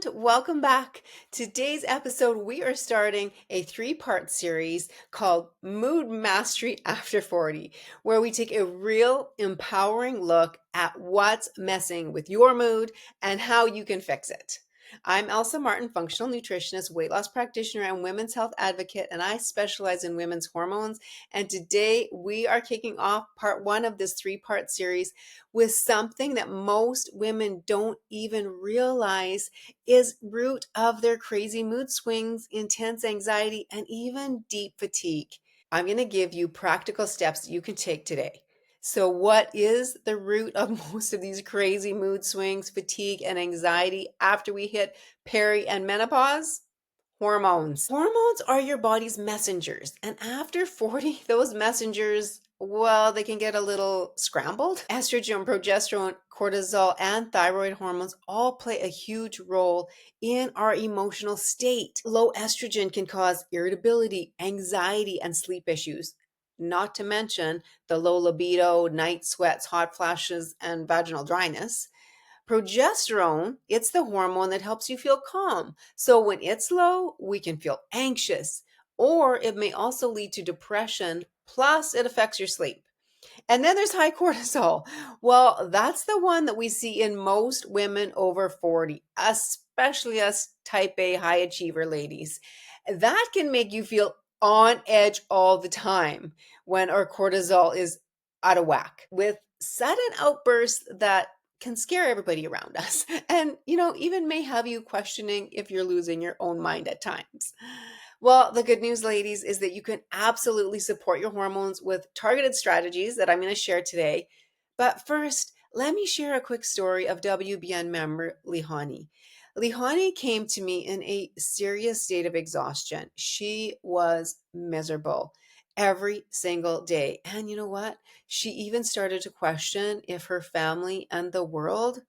friend. Welcome back. Today's episode, we are starting a three-part series called Mood Mastery After 40, where we take a real empowering look at what's messing with your mood and how you can fix it. I'm Elsa Martin, functional nutritionist, weight loss practitioner, and women's health advocate, and I specialize in women's hormones. And today we are kicking off part one of this three-part series with something that most women don't even realize is root of their crazy mood swings, intense anxiety, and even deep fatigue. I'm going to give you practical steps that you can take today. So, what is the root of most of these crazy mood swings, fatigue, and anxiety after we hit peri and menopause? Hormones. Hormones are your body's messengers. And after 40, those messengers, well, they can get a little scrambled. Estrogen, progesterone, cortisol, and thyroid hormones all play a huge role in our emotional state. Low estrogen can cause irritability, anxiety, and sleep issues. Not to mention the low libido, night sweats, hot flashes, and vaginal dryness. Progesterone, it's the hormone that helps you feel calm. So when it's low, we can feel anxious, or it may also lead to depression, plus it affects your sleep. And then there's high cortisol. Well, that's the one that we see in most women over 40, especially us type A high achiever ladies. That can make you feel on edge all the time when our cortisol is out of whack with sudden outbursts that can scare everybody around us and, even may have you questioning if you're losing your own mind at times. Well, the good news, ladies, is that you can absolutely support your hormones with targeted strategies that I'm going to share today. But first, let me share a quick story of WBN member Lihani. Lihani came to me in a serious state of exhaustion. She was miserable every single day. And you know what? She even started to question if her family and the world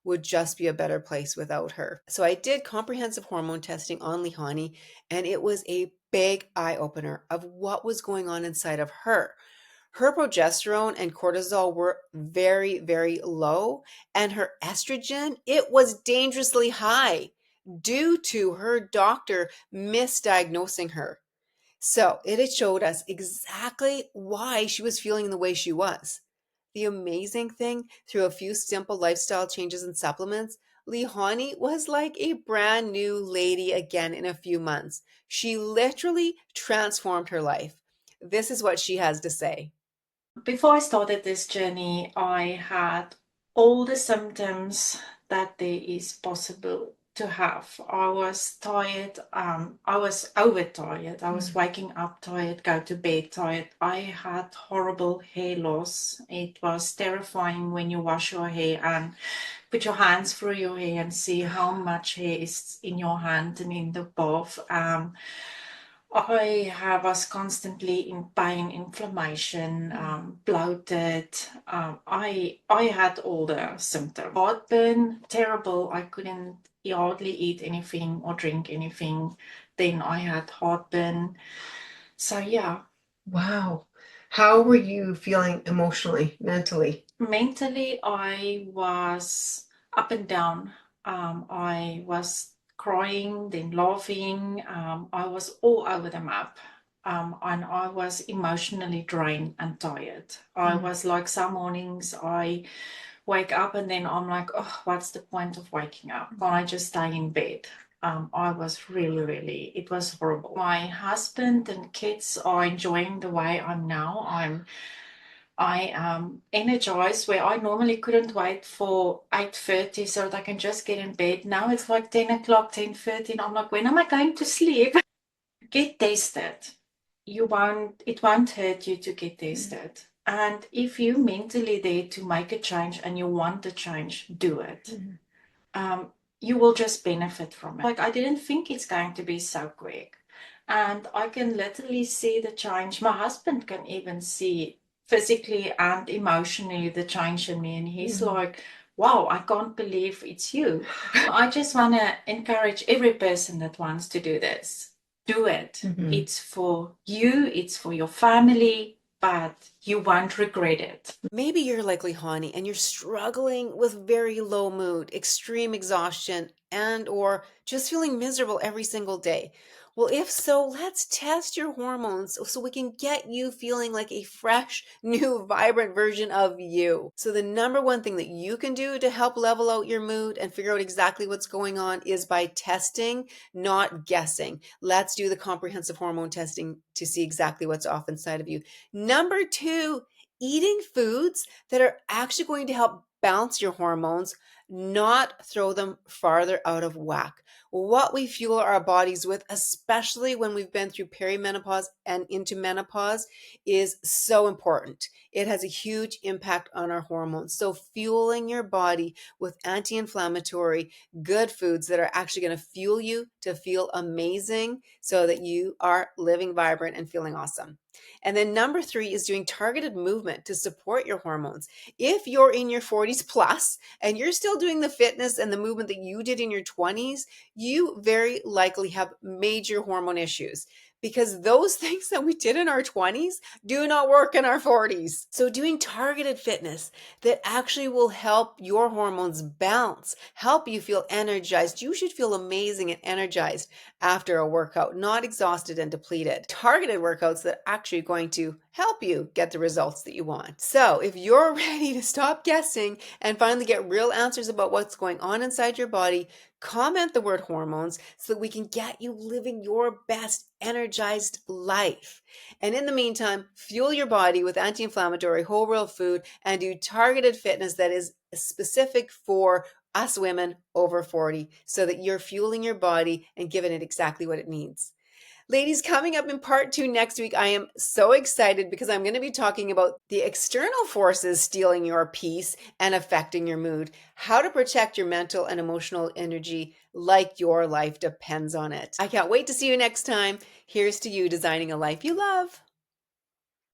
would just be a better place without her. So I did comprehensive hormone testing on Lihani, and it was a big eye opener of what was going on inside of her. Her progesterone and cortisol were very, very low, and her estrogen, it was dangerously high due to her doctor misdiagnosing her. So it had showed us exactly why she was feeling the way she was. The amazing thing, through a few simple lifestyle changes and supplements, Lihani was like a brand new lady again in a few months. She literally transformed her life. This is what she has to say. Before I started this journey, I had all the symptoms that there is possible to have. I was tired, I was overtired, I was waking up tired, go to bed tired. I had horrible hair loss. It was terrifying when you wash your hair and put your hands through your hair and see how much hair is in your hand and in the bath. Was constantly in pain, inflammation, bloated. I had all the symptoms. Heartburn, terrible. I couldn't hardly eat anything or drink anything. Then I had heartburn. So yeah. Wow. How were you feeling emotionally, mentally? Mentally, I was up and down. I was crying, then laughing. I was all over the map. And I was emotionally drained and tired. I was like, some mornings I wake up and then I'm like, oh, what's the point of waking up? Can't I just stay in bed? I was really, it was horrible. My husband and kids are enjoying the way I'm now. I am energized where I normally couldn't wait for 8:30 so that I can just get in bed. Now it's like 10 o'clock, 10:30, and I'm like, when am I going to sleep? Get tested. It won't hurt you to get tested. And if you're mentally there to make a change and you want the change, do it. You will just benefit from it. Like, I didn't think it's going to be so quick. And I can literally see the change. My husband can even see physically and emotionally the change in me. And he's like, wow, I can't believe it's you. I just want to encourage every person that wants to do this. Do it. It's for you, it's for your family, but you won't regret it. Maybe you're like Lihani and you're struggling with very low mood, extreme exhaustion, and or just feeling miserable every single day? Well, if so, let's test your hormones so we can get you feeling like a fresh, new, vibrant version of you. So, the number one thing that you can do to help level out your mood and figure out exactly what's going on is by testing, not guessing. Let's do the comprehensive hormone testing to see exactly what's off inside of you. Number two, eating foods that are actually going to help balance your hormones, not throw them farther out of whack. What we fuel our bodies with, especially when we've been through perimenopause and into menopause, is so important. It has a huge impact on our hormones. So, fueling your body with anti inflammatory, good foods that are actually going to fuel you to feel amazing so that you are living vibrant and feeling awesome. And then number three is doing targeted movement to support your hormones. If you're in your 40s plus and you're still doing the fitness and the movement that you did in your 20s, you very likely have major hormone issues because those things that we did in our 20s do not work in our 40s. So, doing targeted fitness that actually will help your hormones balance, help you feel energized. You should feel amazing and energized after a workout, not exhausted and depleted. Targeted workouts that are actually going to help you get the results that you want. So, if you're ready to stop guessing and finally get real answers about what's going on inside your body, comment the word hormones so that we can get you living your best energized life. And in the meantime, fuel your body with anti inflammatory whole real food and do targeted fitness that is specific for us women over 40 so that you're fueling your body and giving it exactly what it needs. Ladies, coming up in part two next week, I am so excited because I'm going to be talking about the external forces stealing your peace and affecting your mood, how to protect your mental and emotional energy like your life depends on it. I can't wait to see you next time. Here's to you designing a life you love.